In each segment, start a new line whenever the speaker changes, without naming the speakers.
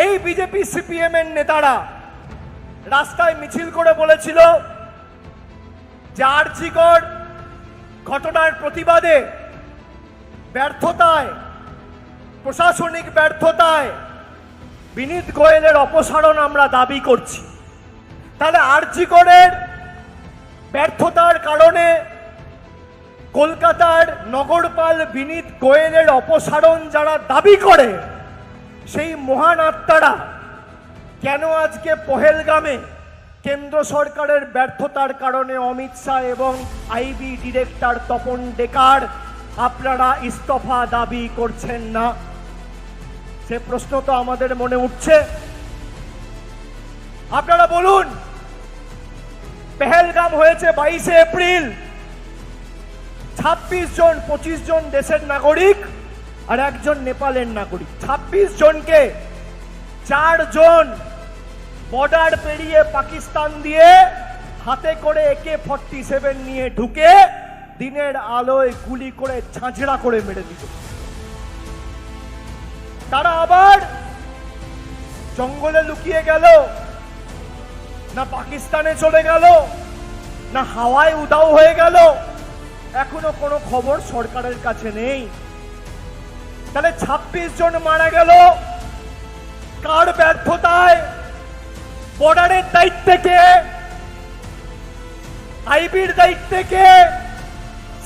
এই BJP CPM এর নেতারা রাস্তায় মিছিল করে বলেছিল যে আরজিকর ঘটনার প্রতিবাদে ব্যর্থতায়, প্রশাসনিক ব্যর্থতায় বিনীত গোয়েলের অপসারণ আমরা দাবি করছি। তাহলে আরজিকরের ব্যর্থতার কারণে কলকাতার নগরপাল বিনীত গোয়েলের অপসারণ যারা দাবি করে, সেই মহান আত্মারা কেন আজকে পহেলগামে কেন্দ্র সরকারের ব্যর্থতার কারণে অমিত শাহ এবং আইবি ডিরেক্টর তপন ডেকার আপনারা ইস্তফা দাবি করছেন না? সে প্রশ্ন তো আমাদের মনে উঠছে। আপনারা বলুন, পেহেলগাম হয়েছে 22শে এপ্রিল, 26 জন 25 জন দেশের নাগরিক আর একজন নেপালের নাগরিক, 26 জনকে 4 জন বর্ডার পেরিয়ে পাকিস্তান দিয়ে হাতে করে AK-47 নিয়ে ঢুকে দিনের আলোয় গুলি করে ঝাঁঝরা করে মেরে দিল। তারা আবার জঙ্গলে লুকিয়ে গেল, না পাকিস্তানে চলে গেল, না হাওয়ায় উধাও হয়ে গেল, এখনো কোনো খবর সরকারের কাছে নেই। তাহলে 26 জন মারা গেল কার ব্যর্থতায়? বর্ডারের দায়িত্বে কে? আইবির দায়িত্বে কে?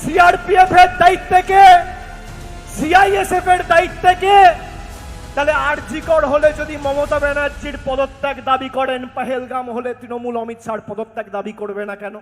সিআরপিএফ এর দায়িত্বে কে? সিআইএসএফ এর দায়িত্বে কে? তাহলে আরজিকর হলে যদি মমতা ব্যানার্জির পদত্যাগ দাবি করেন, পহেলগাম হলে তৃণমূল অমিত শাহর পদত্যাগ দাবি করবে না কেন?